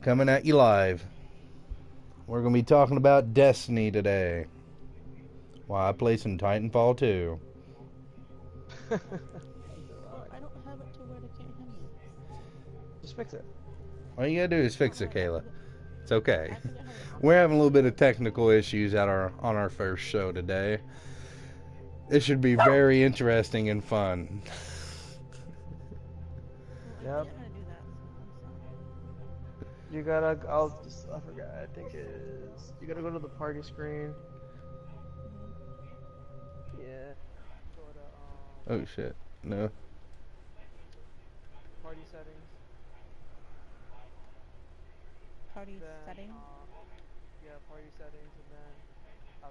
coming at you live. We're going to be talking about Destiny today. Why I play some Titanfall 2. I don't have it to where they can't hear me. Just fix it. All you gotta do is fix it, Kayla. It's okay. We're having a little bit of technical issues on our first show today. It should be very interesting and fun. Yep. You gotta, I forgot, I think it is, you gotta go to the party screen. Yeah. Go to, Oh shit, no. party settings. Party Then, setting. yeah, party settings, and then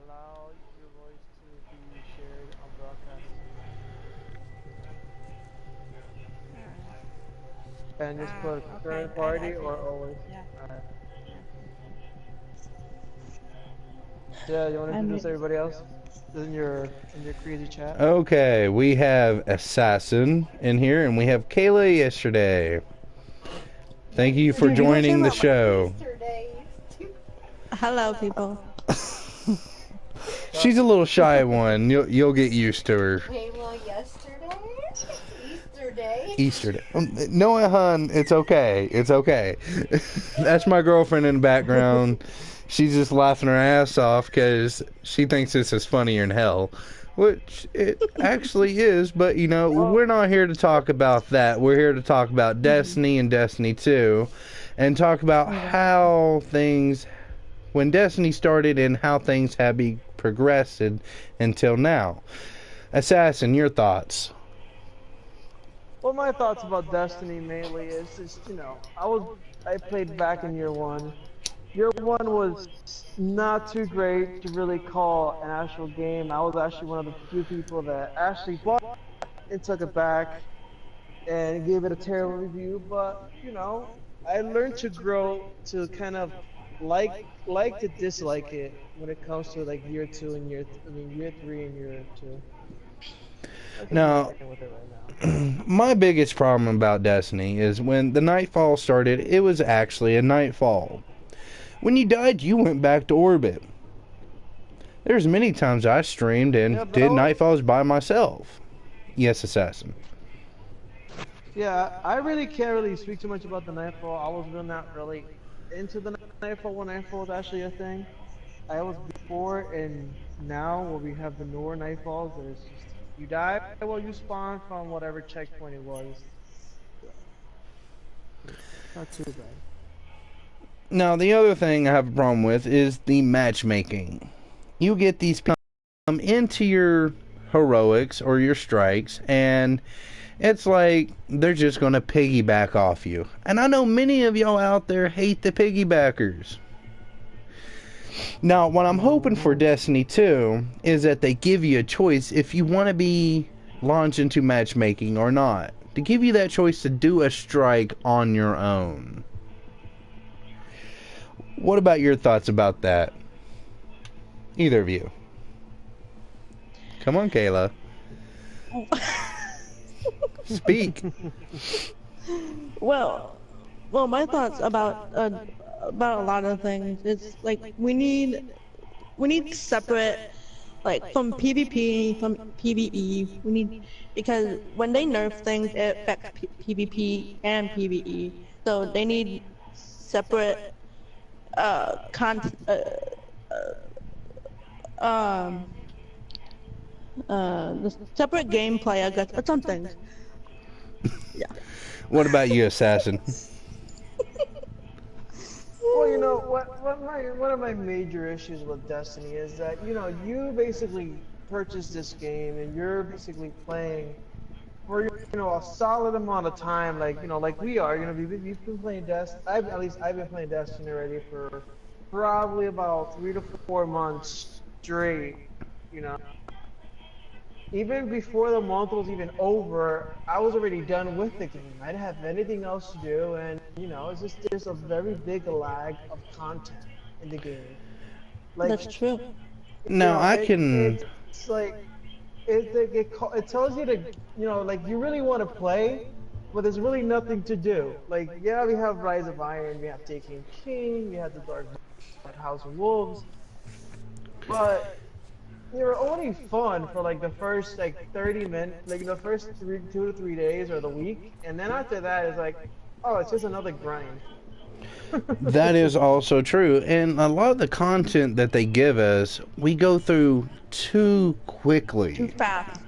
allow your voice to be shared on broadcast. And just put current party or always. Yeah. Alright. Yeah, you want to introduce everybody else in your crazy chat? Okay, we have Assassin in here, and we have Kayla yesterday. Thank you for joining the show. Hello, people. She's a little shy one. You'll get used to her. Kayla yesterday? Easter day? Easter day. No, hon, it's okay. It's okay. That's my girlfriend in the background. She's just laughing her ass off because she thinks this is funnier than hell. Which it actually is, but you know, we're not here to talk about that. We're here to talk about Destiny and Destiny 2 and talk about how things, when Destiny started and how things have progressed until now. Assassin, your thoughts? Well, my thoughts about Destiny mainly is just, you know, I played back in year one. Year one was not too great to really call an actual game. I was actually one of the few people that actually bought and took it back and gave it a terrible review. But, you know, I learned to grow to kind of like to dislike it when it comes to like year two and year 3 and year 2. Now, my biggest problem about Destiny is when the Nightfall started, it was actually a Nightfall. When you died, you went back to orbit. There's many times I streamed and did Nightfalls by myself. Yes, Assassin. Yeah, I really can't really speak too much about the Nightfall. I was really not really into the Nightfall when Nightfall was actually a thing. I was before and now where we have the newer Nightfalls, there's just, you die, well you spawn from whatever checkpoint it was. Not too bad. Now, the other thing I have a problem with is the matchmaking. You get these people come into your heroics or your strikes, and it's like they're just going to piggyback off you. And I know many of y'all out there hate the piggybackers. Now, what I'm hoping for Destiny 2 is that they give you a choice if you want to be launched into matchmaking or not. To give you that choice to do a strike on your own. What about your thoughts about that? Either of you. Come on, Kayla. Speak. Well, my thoughts about a lot of things. It's like we need separate, like from PvP, from PvE. We need, because when they nerf things, it affects PvP and PvE. So they need separate the separate gameplay, I guess, or something. Yeah. What about you, Assassin? Well, you know, one of my major issues with Destiny is that, you know, you basically purchased this game and you're basically playing for, you know, a solid amount of time, like, you know, like we are, you know, we've been playing Destiny, I've been playing Destiny already for probably about 3 to 4 months straight, you know. Even before the month was even over, I was already done with the game. I didn't have anything else to do, and you know, it's just there's a very big lag of content in the game. Like, that's true. Now I can. It's like it tells you to, you know, like you really want to play, but there's really nothing to do. Like, yeah, we have Rise of Iron, we have Taken King, we have the Dark House of Wolves, but they're only fun for like the first like 30 minutes, like the first 2 to 3 days or the week, and then after that it's like, oh, it's just another grind. That is also true. And a lot of the content that they give us, we go through too quickly. Too fast.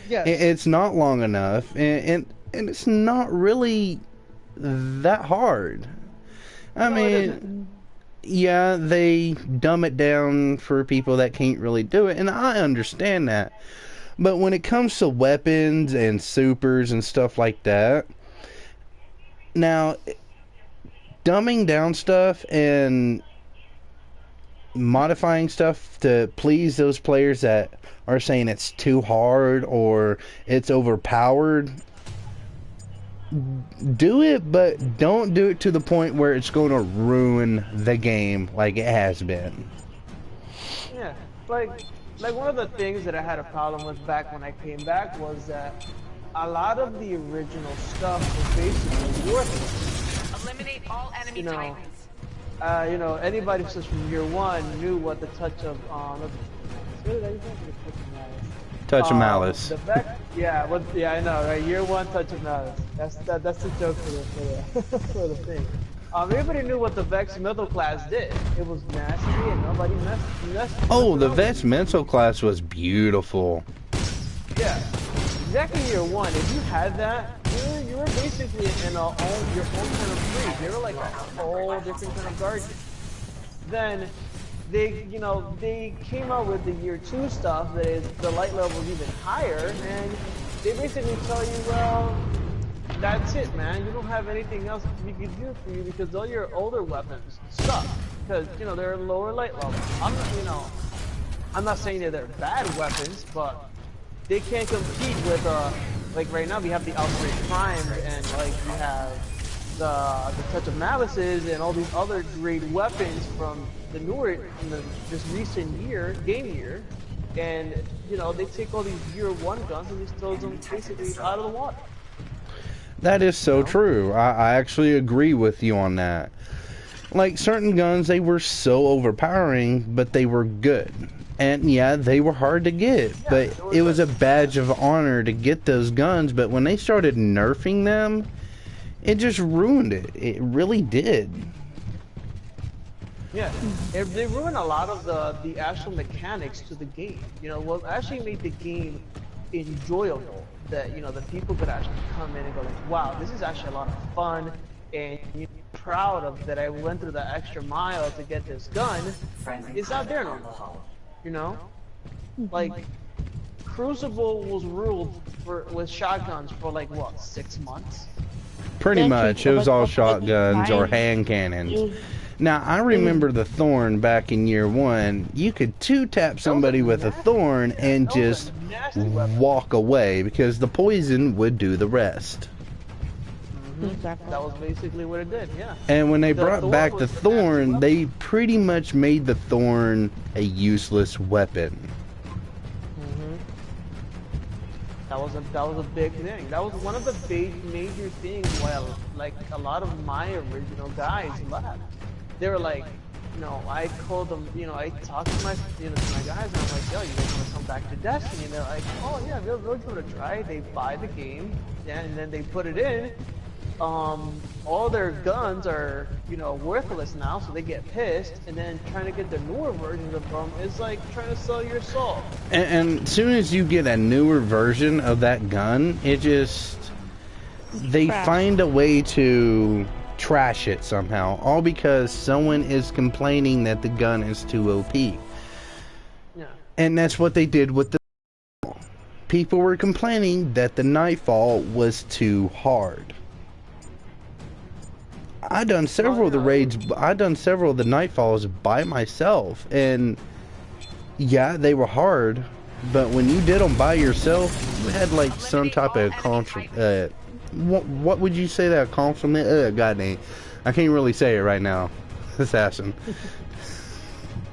Yes. It's not long enough, and it's not really that hard. I No, it mean, isn't. yeah, they dumb it down for people that can't really do it, and I understand that. But when it comes to weapons and supers and stuff like that, now, dumbing down stuff and modifying stuff to please those players that are saying it's too hard or it's overpowered, do it, but don't do it to the point where it's going to ruin the game like it has been. Yeah, like one of the things that I had a problem with back when I came back was that a lot of the original stuff was basically worthless. Eliminate all enemy You know, titans. Anybody who's from year one knew what the touch of Touch of malice. The Vex, yeah, I know, right? Year one touch of malice. That's the joke for the for the thing. Everybody knew what the Vex middle class did. It was nasty, and nobody messed. Oh, the Vet's mental class was beautiful. Yeah, exactly. Year one. If you had that, you were basically in your own kind of breed. You were like a whole different kind of guardian. Then they came out with the year two stuff that is the light level is even higher, and they basically tell you, well, that's it, man. You don't have anything else we can do for you because all your older weapons suck because they're lower light level. I'm not saying that they're bad weapons, but they can't compete with like right now we have the Outbreak Prime and like we have the Touch of Malices and all these other great weapons from the newer, this recent game year, and they take all these year one guns and just throws them basically out of the water. That is so true. I actually agree with you on that. Like certain guns, they were so overpowering, but they were good. And yeah, they were hard to get, but it was a badge of honor to get those guns. But when they started nerfing them, it just ruined it. It really did. Yeah, they ruined a lot of the actual mechanics to the game. What actually made the game enjoyable, that the people could actually come in and go like, wow, this is actually a lot of fun, and you're proud of that I went through the extra mile to get this gun. It's not there no more. Like Crucible was ruled with shotguns for like what, 6 months? Pretty much, it was all shotguns or hand cannons. Now, I remember the Thorn back in year one. You could two-tap somebody with a Thorn and just walk away because the poison would do the rest. Exactly. That was basically what it did, yeah. And when they brought back the Thorn, they pretty much made the Thorn a useless weapon. That was a big thing. That was one of the major things why a lot of my original guys left. They were like, I called them, I talked to my guys and I'm like, yo, you guys want to come back to Destiny? And they're like, oh yeah, we'll give it a try. They buy the game, and then they put it in. All their guns are, worthless now, so they get pissed, and then trying to get the newer versions of them is like trying to sell your soul. And as soon as you get a newer version of that gun, they find a way to trash it somehow, all because someone is complaining that the gun is too OP. Yeah. And that's what they did with the people were complaining that the Nightfall was too hard. I done several of the raids. I done several of the Nightfalls by myself, and yeah, they were hard. But when you did them by yourself, you had like some type of what would you say that compliment? God dang, I can't really say it right now. Assassin.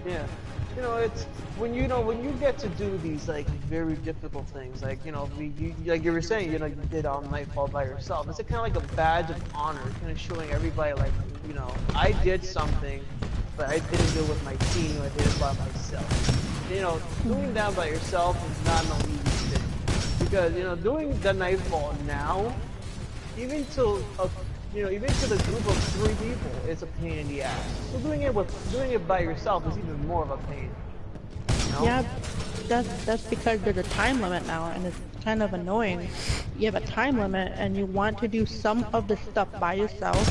Yeah, when when you get to do these like very difficult things, like like you were saying, you did Nightfall by yourself. It's kind of like a badge of honor, kind of showing everybody like, I did something, but I didn't do it with my team. I did it by myself. Doing that by yourself is not an easy thing, because doing the Nightfall now, even to even to the group of 3 people, it's a pain in the ass. So doing it by yourself is even more of a pain. Yeah, that's because there's a time limit now, and it's kind of annoying. You have a time limit, and you want to do some of the stuff by yourself,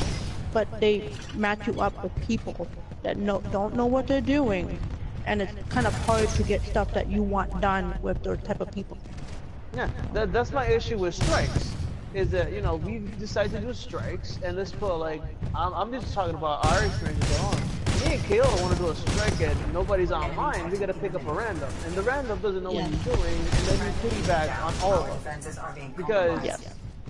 but they match you up with people that don't know what they're doing, and it's kind of hard to get stuff that you want done with those type of people. Yeah, that's my issue with strikes. Is that we decided to do strikes, and let's put like I'm just talking about our experiences alone. Me and Kayla want to do a strike and nobody's online. We gotta pick up a random, and the random doesn't know what he's doing, and then you piggyback on all of them. Because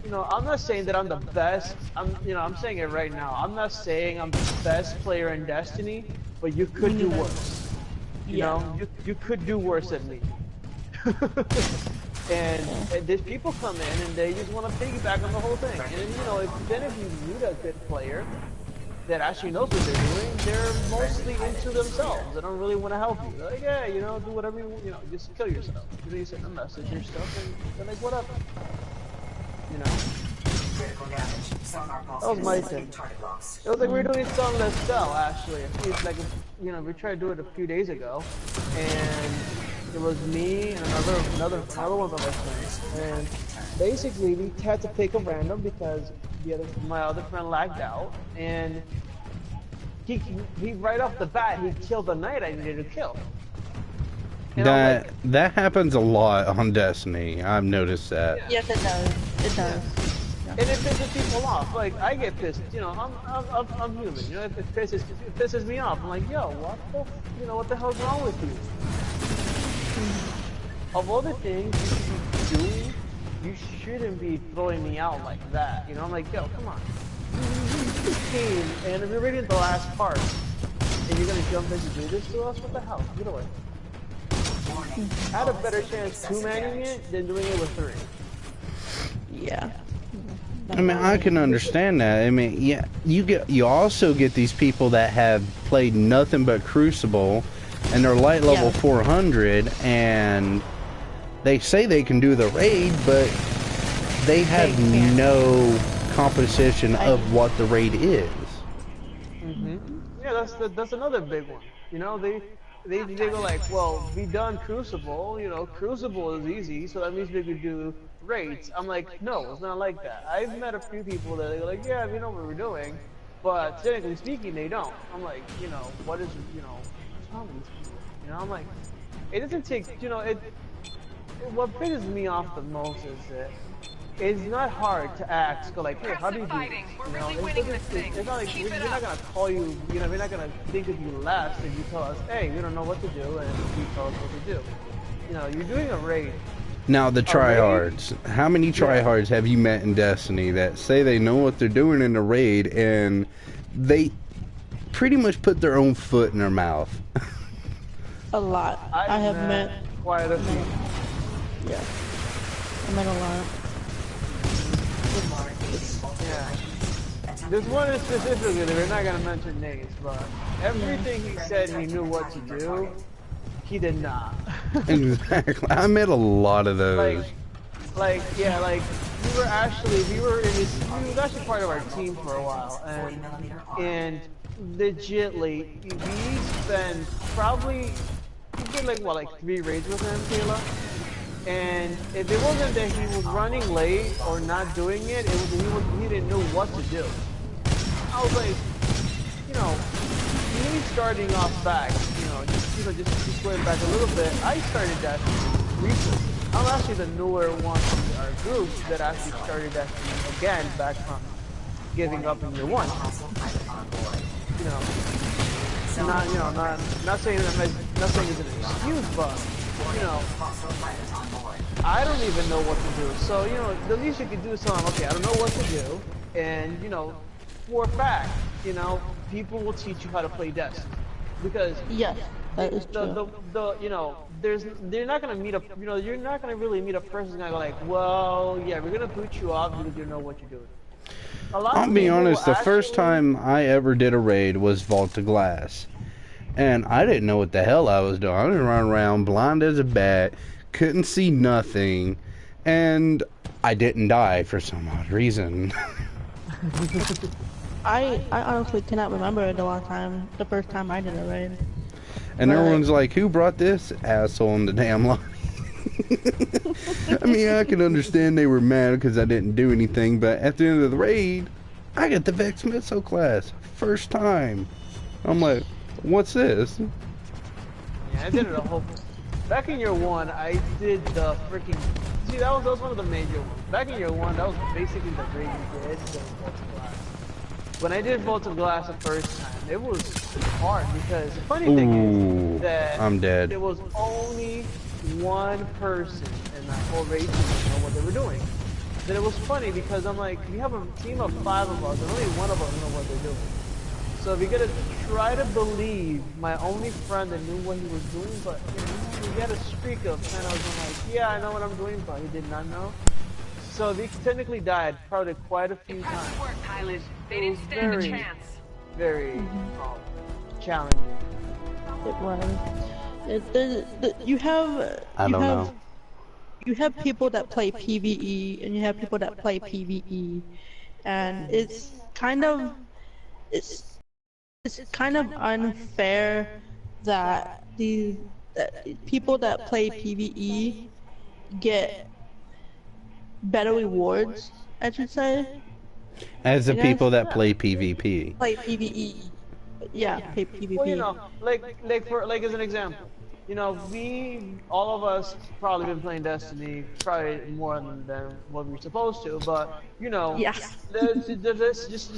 I'm not saying that I'm the best. I'm saying it right now. I'm not saying I'm the best player in Destiny, but you could do worse. You could do worse than me. And these people come in and they just want to piggyback on the whole thing. And if you meet a good player that actually knows what they're doing, they're mostly into themselves. They don't really want to help you. They're like, yeah, do whatever you just kill yourself. You send a message or stuff, and they're like, whatever. That was my thing. It was like we were doing something that fell, actually. It's like, we tried to do it a few days ago, and it was me and another one of my friends, and basically we had to pick a random because my other friend lagged out, and he right off the bat he killed the knight I needed to kill. And that happens a lot on Destiny. I've noticed that. Yes, it does. It does. And it pisses people off. Like, I get pissed. I'm human. It pisses me off. I'm like, yo, what the hell's wrong with you? Of all the things you should be doing, you shouldn't be throwing me out like that. I'm like, yo, come on. You came, and we're already in the last part, and you're gonna jump in to do this to us? What the hell? Get away. I had a better chance 2-manning it than doing it with 3. Yeah. I mean, I can understand that. I mean, yeah, you also get these people that have played nothing but Crucible, and they're light level 400, and they say they can do the raid, but they have no composition of what the raid is. Yeah, that's another big one. They go like, well, we done Crucible. Crucible is easy, so that means we could do raids. I'm like, no, it's not like that. I've met a few people that are like, yeah, we know what we're doing, but technically speaking, they don't. I'm like, what is, what's wrong with these people? I'm like, it doesn't take, what pisses me off the most is that it's not hard to ask, like, hey, how do you do this? It's not like, we're not gonna call you, we're not gonna think of you less if you tell us, hey, we don't know what to do, and you tell us what to do. You're doing a raid. Now, the tryhards. How many tryhards have you met in Destiny that say they know what they're doing in the raid, and they pretty much put their own foot in their mouth? A lot. I have met quite a few. Yeah. I met a lot. Yeah. There's one specifically, we're not gonna mention names, but everything he said he knew what to do, he did not. Exactly. I met a lot of those. We were actually he was actually part of our team for a while, and legitly we spent probably, we did like 3 raids with him, Kayla. And if it wasn't that he was running late or not doing it, he didn't know what to do. I was like, me starting off back, just going back a little bit, I started Destiny recently. I'm actually the newer one in our group that actually started Destiny again back from giving up in year 1. Not saying it's an excuse, but I don't even know what to do. So, the least you can do is tell them, okay, I don't know what to do. And, for a fact, people will teach you how to play Destiny. Because, yes, That is the true. you know, they're not gonna meet a, you know, you're not gonna really meet a person who's gonna go like, well, yeah, we're gonna boot you off because you know what you're doing. A lot I'll of be people will honest, the first actually, time I ever did a raid was Vault to Glass. And I didn't know what the hell I was doing. I was running around blind as a bat, couldn't see nothing, and I didn't die for some odd reason. I honestly cannot remember the first time I did a raid. And But everyone's like, who brought this asshole in the damn lobby? I mean, I can understand they were mad because I didn't do anything, but at the end of the raid, I got the Vex Missile class. First time. I'm like, what's this? yeah, I did it a whole. Back in year one, I did the freaking. See, that was one of the major ones. Back in year one, that was basically the raid you did. The Vault of Glass. When I did Vault of Glass the first time, it was hard because the funny thing Ooh, is that I'm dead. there was only one person in that whole race who didn't know what they were doing. Then it was funny because I'm like, we have a team of 5 of us, and only one of us know what they're doing. So we gotta try to believe my only friend that knew what he was doing, but you know, we had a streak of kind of like, yeah, I know what I'm doing, but he did not know. So we technically died probably quite a few times. Impressive work, pilot. They It didn't was stand a very, chance. very challenging. it was. You have I don't know. you have people that play PvE and you have people that play PvE, and it's it's kind of unfair that people that play PvE get better rewards, I should say. As the I guess. people that play PvP. Play PvE. Yeah, play Well, you PvP. know, like as an example, you know, we all of us probably been playing Destiny probably more than what we're supposed to, but you know, Yes. let's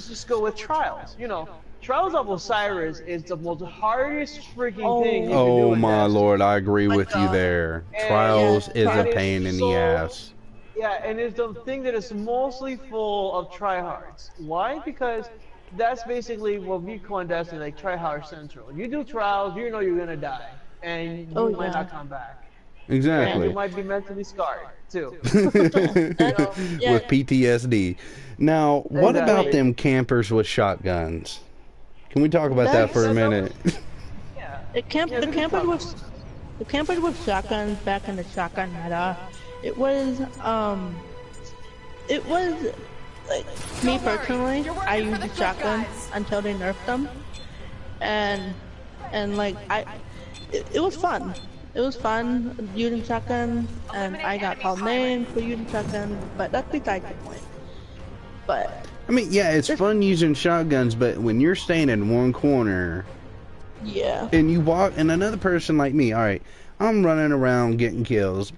just go with Trials. You know, Trials of Osiris is the most hardest freaking thing you can do Oh in my Destiny. lord, I agree My with you God. there. And Trials is a it pain is in the so, ass. yeah, and it's the thing that is mostly full of tryhards. Why? Because that's basically what we call in Destiny, like tryhard central. You do trials, you know you're gonna die, and Oh you might yeah. not come back, and you Exactly. might be mentally scarred too. You Yeah. know, Yeah. With PTSD. Now, what about exactly. them campers with shotguns? Can we talk about that That's for a That was, minute? yeah, the we can campers talk. with shotguns back in the shotgun meta. It was it was like me personally. I used the shotgun until they nerfed them, and like it was fun. It was fun using shotgun, and I got called names for using shotgun, but that's besides the point. But I mean, yeah, it's fun using shotguns, but when you're staying in one corner yeah, and you walk, and another person like me, all right, I'm running around getting kills,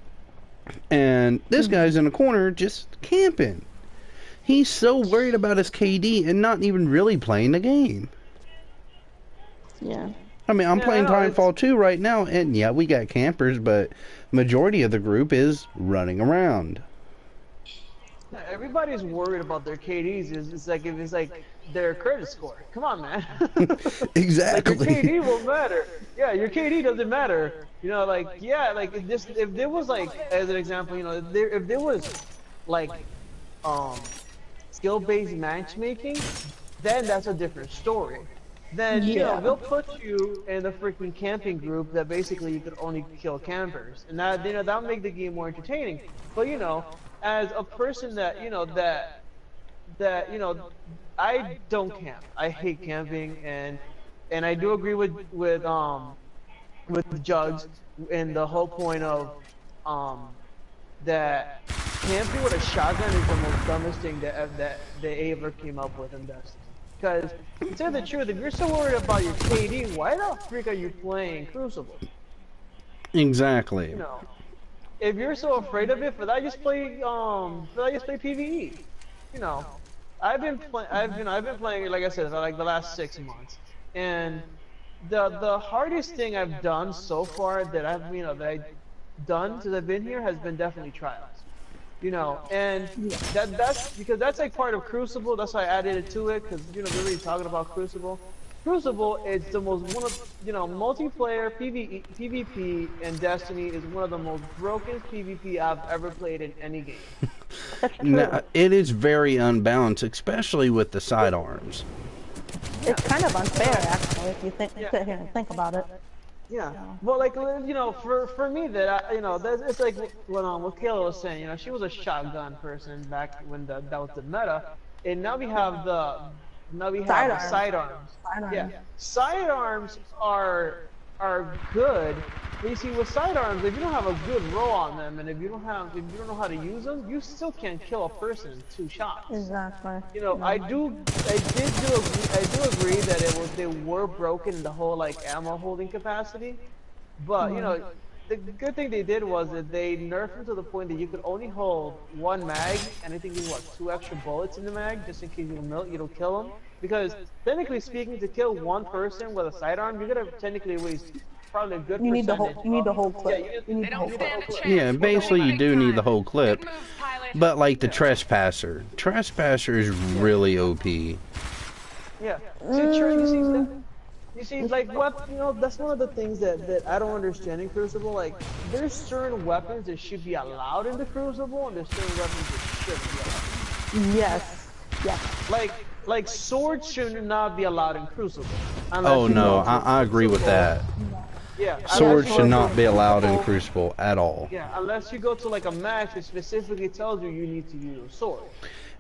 and this guy's in a corner just camping. He's so worried about his KD and not even really playing the game. yeah. I mean, I'm Yeah, playing I know, Timefall 2 right now, and yeah, we got campers, but majority of the group is running around. Everybody's worried about their KDs. It's like their credit score. Come on, man. Like your Exactly. KD won't matter. Yeah, your KD doesn't matter. You know, like yeah, like if there was like as an example, you know, if there was like um skill-based matchmaking, then that's a different story. Then you know Yeah. they'll put you in the freaking camping group that basically you could only kill campers, and that you know that'll make the game more entertaining. But you know, as a person that you know that you know, I don't camp. I hate camping, and I do agree with Jugs in the whole point of um that camping with a shotgun is the most dumbest thing that they ever came up with in Destiny. Because to tell the truth, if you're so worried about your KD, why the freak are you playing Crucible? Exactly. You know, if you're so afraid of it, for that just play PvE. You know, I've been playing, like I said, for like the last 6 months, and the hardest thing I've done so far that I've done since I've been here has been definitely trials. You know, and that's because that's like part of Crucible. That's why I added it to it because you know we're already talking about Crucible. Crucible is the most one of multiplayer PvP and Destiny is one of the most broken PvP I've ever played in any game. That's true. Now, it is very unbalanced, especially with the sidearms. It's kind of unfair, actually, if you Yeah. sit here and think about it. Yeah, well, like for me it's like what Kayla was saying. She was a shotgun person back when that was the meta, and now we have the Sidearms. sidearms. Sidearms. Yeah, sidearms are good. But you see, with sidearms, if you don't have a good roll on them, and if you don't know how to use them, you still can't kill a person in 2 shots. Exactly. I do agree that they were broken in the whole like ammo holding capacity, but the good thing they did was that they nerfed them to the point that you could only hold 1 mag, and I think you 2 extra bullets in the mag just in case you don't kill them. Because technically speaking, to kill 1 person with a sidearm, you're gonna technically waste probably a good You need the percentage. whole clip. Yeah, You need They the whole don't clip. stand a chance. Yeah, basically you do need the whole clip. Good moves, pilot. But like the Trespasser. Trespasser is really OP. Yeah. You see, like that's one of the things that I don't understand in Crucible. Like, there's certain weapons that should be allowed in the Crucible, and there's certain weapons that shouldn't be allowed. Yes. Yes. Like swords should not be allowed in Crucible. Oh no, I agree with that. Yeah. Swords unless you should go not to be allowed in Crucible- Crucible at all. Yeah, unless you go to like a match that specifically tells you need to use a sword.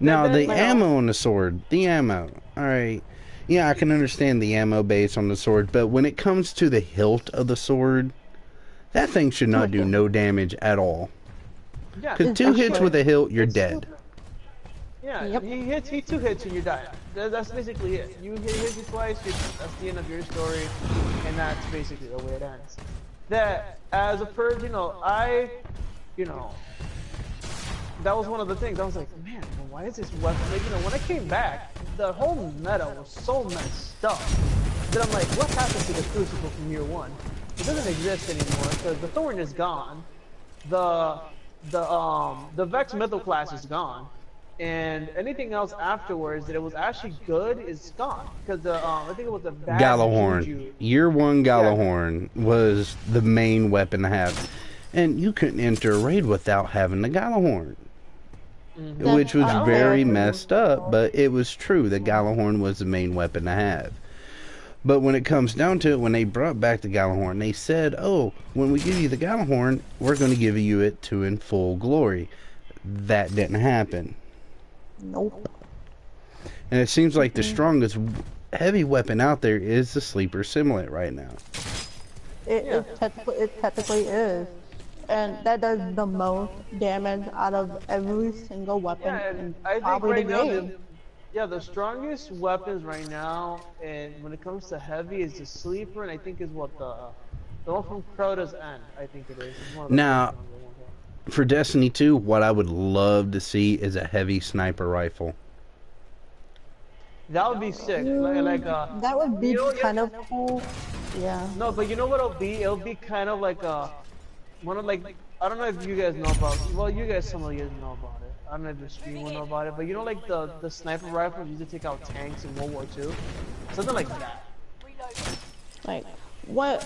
Now Then, the you know- ammo on the sword, alright. Yeah, I can understand the ammo base on the sword, but when it comes to the hilt of the sword, that thing should not do no damage at all. Yeah, Because 2 hits actually- with a hilt, you're it's dead. Yeah, Yep. he 2 hits and you die. That's basically it. You hit you twice, that's the end of your story, and that's basically the way it ends. That as a person, that was one of the things. I was like, man, why is this weapon? Like, when I came back, the whole meta was so messed up. Then I'm like, what happened to the Crucible from year 1? It doesn't exist anymore because the Thorn is gone. The Vex Mythal class is gone. And anything else afterwards that it was actually good is gone because I think it was a bad Gallahorn. juju. Year 1 Gallahorn was the main weapon to have. And you couldn't enter a raid without having the Gallahorn. Which was That's very fair. messed up, but it was true. The Gallahorn was the main weapon to have. But when it comes down to it, when they brought back the Gallahorn, they said, oh, when we give you the Gallahorn, we're going to give you it to in full glory. That didn't happen. Nope. And it seems like the strongest heavy weapon out there is the Sleeper Simulant right now. It technically is. And that does the most damage out of every single weapon Yeah, in and I think probably right the now, game. the strongest weapons right now, and when it comes to heavy, is the Sleeper, and I think is what the one from Crota's End, I think it is. It's one of the Now, most stronger ones. For Destiny 2, what I would love to see is a heavy sniper rifle. That would be sick. That would be kind of cool. Yeah. No, but you know what it'll be? It'll be kind of like one of like, I don't know if you guys know about. Well, some of you guys know about it. I don't know if the stream will know about it, but like the sniper rifles used to take out tanks in World War II, something like that. Like, what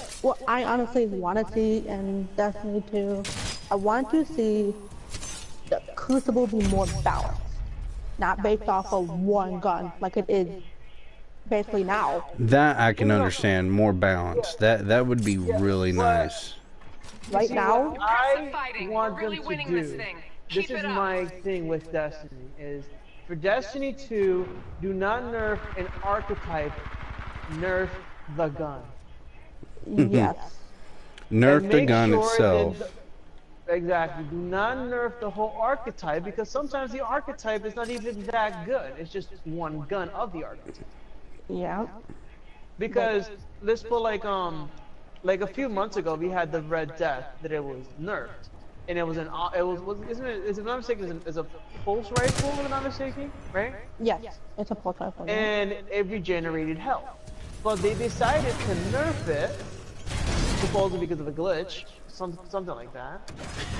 I honestly want to see in Destiny 2, I want to see the Crucible be more balanced. Not based off of one gun, like it is basically now. That I can understand, more balance. That would be really nice. Right See, now, what I Impressive fighting. want We're really them to winning do. this thing. This Keep is it up. my thing with Destiny is for Destiny 2, do not nerf an archetype, nerf the gun. yes. Nerf And the make gun sure itself. that exactly. Do not nerf the whole archetype because sometimes the archetype is not even that good. It's just one gun of the archetype. Yeah. Because let's put like a few months ago we had the Red Death that it was nerfed, and it was isn't it, is it not mistaken, is a pulse rifle if I'm not mistaken, right? Yes. It's a pulse rifle. Yeah. And it regenerated health, but they decided to nerf it supposedly because of a glitch, something like that.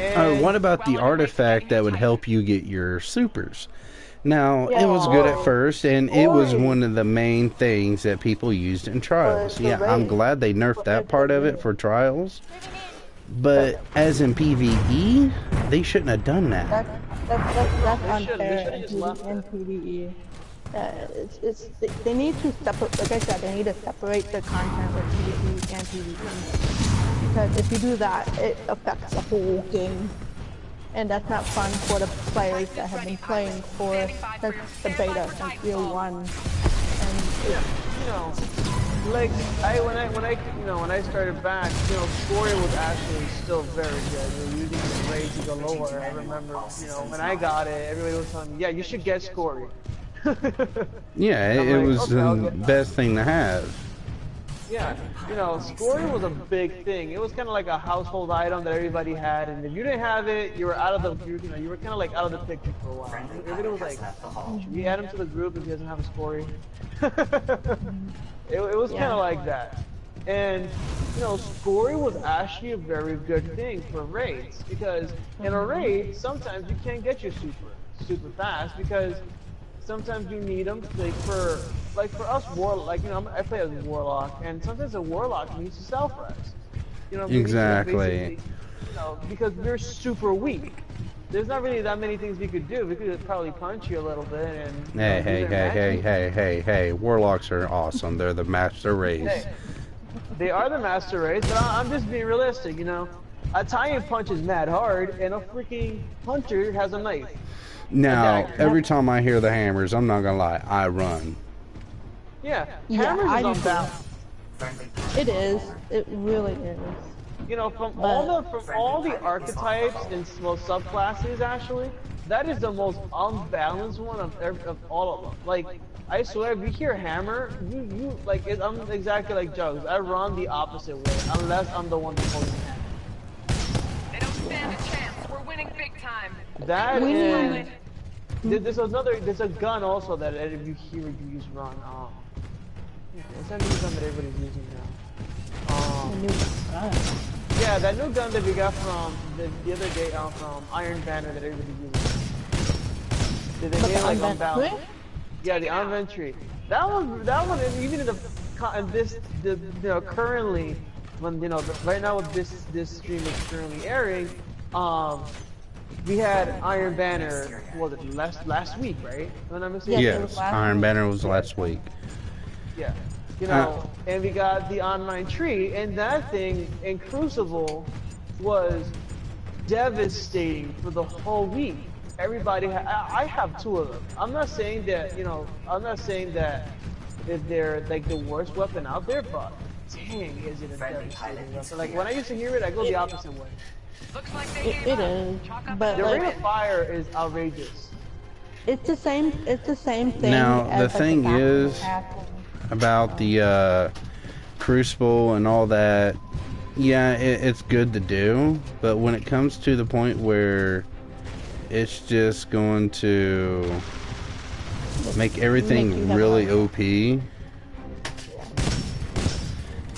And What about the artifact that would help you get your supers? Now, it was good at first, and it was one of the main things that people used in trials. Yeah, I'm glad they nerfed that part of it for trials. But as in PvE, they shouldn't have done that. That's They should unfair have just left in it. PvE. They need to separate, like I said, they need to separate the content with PvE and PvE. Because if you do that, it affects the whole game. And that's not fun for the players that have been playing since the beta, since year one. And You know, like when I started back, scoring was actually still very good. You're using the raid to go lower. I remember, when I got it, everybody was telling me, yeah, you should get scoring. Yeah, it like, was okay, I'll the get that. best thing to have. Yeah, scoring was a big thing. It was kind of like a household item that everybody had, and if you didn't have it, you were out of the, you were kind of like out of the picture for a while. Everybody was like, should we add him to the group if he doesn't have a scoring? It was kind of like that. And, scoring was actually a very good thing for raids, because in a raid, sometimes you can't get your super fast, because sometimes you need them for us I play as a warlock, and sometimes a warlock needs to self-res. Exactly. Because you're super weak. There's not really that many things we could do. We could probably punch you a little bit and. Hey. Warlocks are awesome. They're the master race. Hey, they are the master race, but I'm just being realistic, A Italian punch is mad hard, and a freaking puncher has a knife. Now, every time I hear the hammers, I'm not gonna lie, I run. Yeah, hammers is unbalanced. it is. It really is. From all the archetypes and subclasses, actually, that is the most unbalanced one of all of them. Like, I swear, if you hear hammer, I'm exactly like Jugs. I run the opposite way, unless I'm the one holding the hammer. They don't stand a chance. We're winning big time. That and there's a gun also that if you hear it, you use run. What's that new gun that everybody's using now? Yeah, that new gun that we got from the other day from Iron Banner that everybody's using. They made like unbalanced. Yeah, the inventory. That one, even in currently, when right now with this stream is currently airing, we had Iron Banner. What was it last week, right? When I'm mistaken. Yes, Iron Banner was last week. Yeah. And we got the online tree, and that thing in Crucible was devastating for the whole week. Everybody, I have two of them. I'm not saying that, they're like the worst weapon out there, but dang, is it a devastating weapon. Like, when I used to hear it, I go the opposite way. Looks like they It is, but The rate like, of fire is outrageous. it's the same thing. Now, the as, like, thing is about the Crucible and all that, yeah, it's good to do, but when it comes to the point where it's just going to make everything really OP,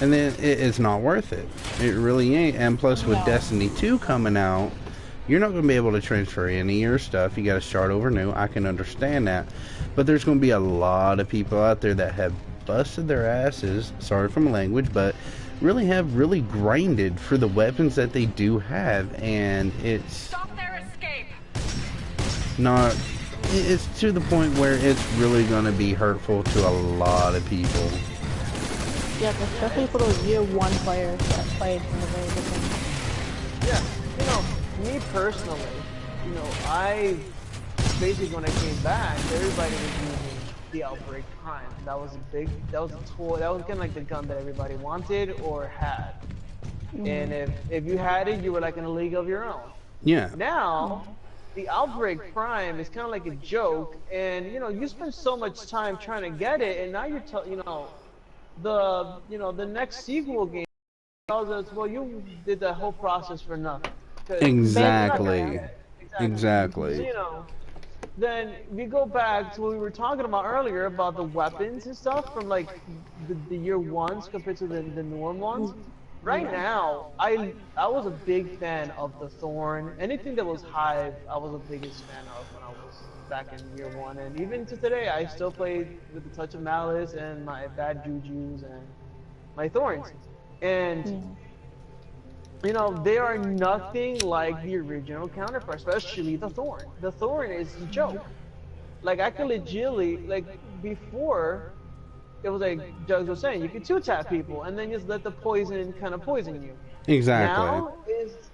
and then it's not worth it. It really ain't. And plus, with Destiny 2 coming out, you're not going to be able to transfer any of your stuff. You got to start over new. I can understand that, but there's going to be a lot of people out there that have busted their asses, sorry for my language, but really have really grinded for the weapons that they do have, and it's not, it's to the point where it's really going to be hurtful to a lot of people. Yeah, especially for those year one players that played from the very beginning. Yeah, me personally, I basically when I came back, everybody was using the Outbreak Prime. That was a tool. That was kind of like the gun that everybody wanted or had. And if you had it, you were like in a league of your own. Yeah. Now, the Outbreak Prime is kind of like a joke, and you spend so much time trying to get it, and now you're the next sequel game tells us, well, you did that whole process for nothing. Exactly. So, then we go back to what we were talking about earlier about the weapons and stuff from like the year ones compared to the norm ones. right now, I was a big fan of the Thorn. Anything that was Hive, I was the biggest fan of when I was back in year one. And even to today, I still play with the Touch of Malice and my Bad Jujus and my Thorns. And Yeah. they are nothing like the original counterpart, especially the Thorn. The Thorn is a joke. Like I could legitimately, like before, it was like Jugs was saying, you could two tap people and then just let the poison kind of poison you. Exactly.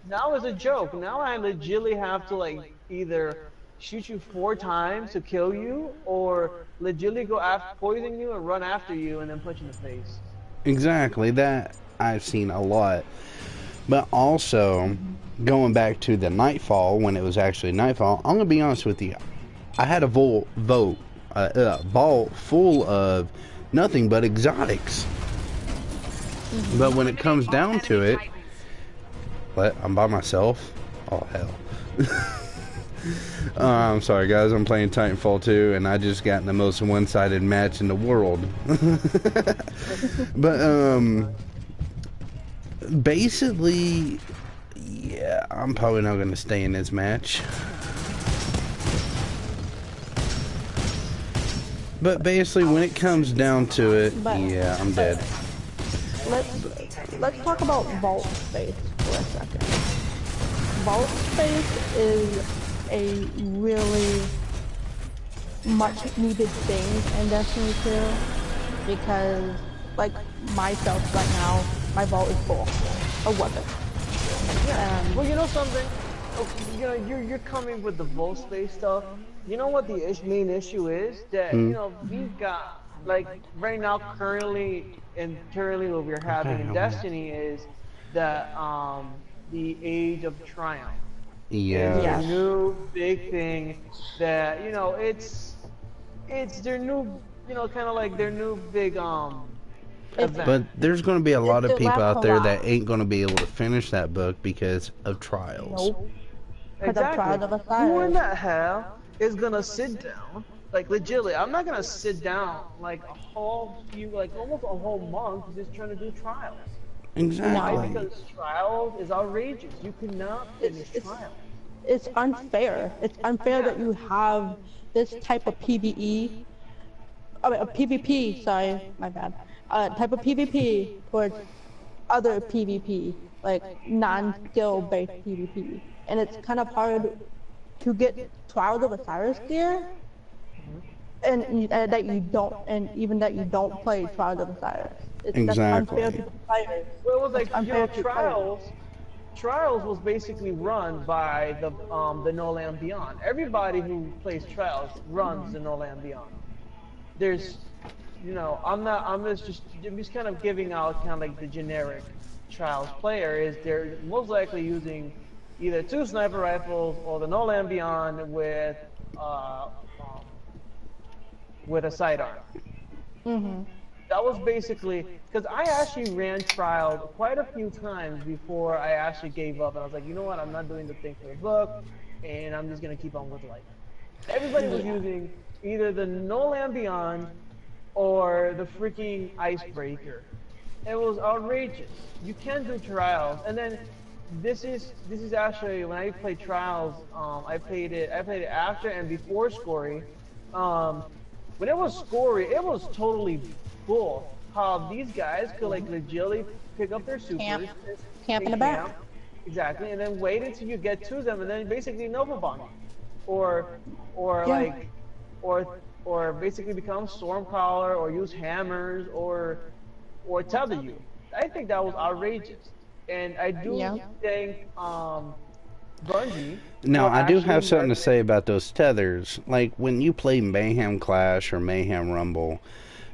Now is a joke. Now I legitimately have to like either shoot you 4 times to kill you, or legitimately go after poison you and run after you and then punch you in the face. Exactly. That I've seen a lot. But also, going back to the Nightfall, when it was actually Nightfall, I'm going to be honest with you. I had a vault full of nothing but exotics. But when it comes down to it, what? I'm by myself? Oh, hell. I'm sorry, guys. I'm playing Titanfall 2, and I just got in the most one-sided match in the world. But, basically, yeah, I'm probably not going to stay in this match. But basically, when it comes down to it, yeah, I'm dead. Let's talk about vault space for a second. Vault space is a really much needed thing in Destiny 2 because, like myself right now, my vault is full of weapons. Yeah. Well, you know something? Oh, you're coming with the vault space stuff. You know what the main issue is? That we've got like right now currently what we're having in Destiny is that the Age of Triumph is their Yes. new big thing. That it's their new kind of like their new big event. But there's going to be a lot of It people lasts out a there lot. that ain't going to be able to finish that book because of trials. Nope. Because of Trials of Exactly. Who in Osiris. the hell is gonna sit down? Like legitimately, I'm not gonna sit down like a whole few, like almost a whole month just trying to do trials. Why? Exactly. Because trials is outrageous. You cannot finish It's trials. it's unfair. It's unfair that you have this type of PvE, a PvP. Sorry, my bad. Type of PvP towards other PvP, like non-skill based PvP, and it's kind of hard to get Trials of Osiris gear, and that you don't, and even that you don't play Trials of Osiris. That's unfair Exactly. to players. Well, it was That's like unfair to players. Trials was basically run by the No Land Beyond. Everybody who plays Trials runs the No Land Beyond. There's I'm just kind of giving out kind of like the generic Trials player is they're most likely using either 2 sniper rifles or the No Land Beyond uh, um, with a sidearm. That was basically because I actually ran Trials quite a few times before I actually gave up, and I was like, you know what, I'm not doing the thing for the book, and I'm just gonna keep on with life. Everybody was using either the No Land Beyond or the freaking Icebreaker. It was outrageous. You can't do Trials, and then this is actually when I played Trials. I played it after and before Scory. When it was Scory, it was totally cool how these guys could like legitimately pick up their supers, Camp in the and back. exactly, and then wait until you get to them, and then basically Nova bomb you, or like, or basically become Stormcaller, or use hammers, or tether you. I think that was outrageous, and I do think Bungie Now, for I do actually have something to letting say about those tethers. Like, when you play Mayhem Clash or Mayhem Rumble,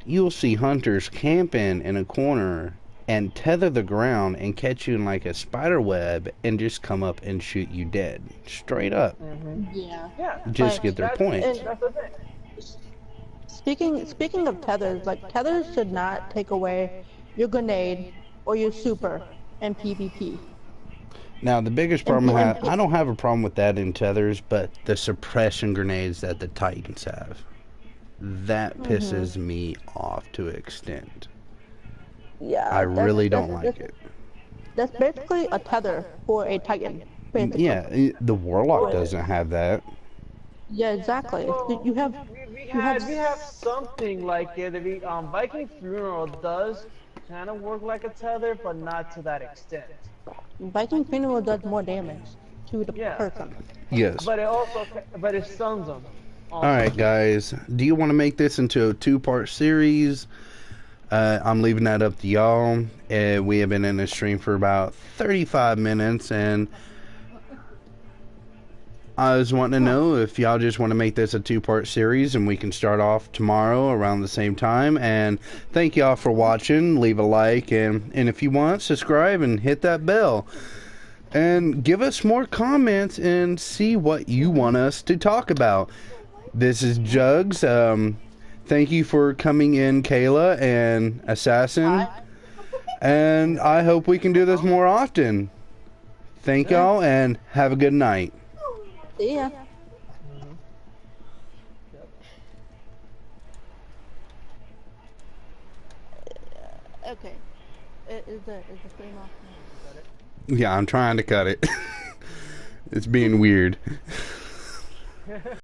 you'll see hunters camping in a corner and tether the ground and catch you in like a spider web and just come up and shoot you dead. Straight up. Yeah. yeah, Just Like, get their that's points. that's the thing. Speaking of tethers, like tethers should not take away your grenade or your super in PvP. Now, the biggest And, problem P- I and have, I don't have a problem with that in tethers, but the suppression grenades that the Titans have. That pisses me off to an extent. yeah, I really don't like it. That's basically a tether for a Titan. Basically. Yeah, the Warlock doesn't have that. Yeah, exactly. Well, You have we you have have something like it. Viking Funeral does kind of work like a tether, but not to that extent. Viking Funeral does more damage to the Yeah, person. Yes. but it stuns them. All right, guys. Do you want to make this into a 2-part series? I'm leaving that up to y'all. We have been in the stream for about 35 minutes, and I was wanting to know if y'all just want to make this a 2-part series, and we can start off tomorrow around the same time. And thank y'all for watching. Leave a like, and if you want, subscribe and hit that bell. And give us more comments and see what you want us to talk about. This is Jugs. Thank you for coming in, Kayla and Assassin. And I hope we can do this more often. Thank y'all and have a good night. See ya. Okay. Is the stream off now? Yeah, I'm trying to cut it. It's being weird.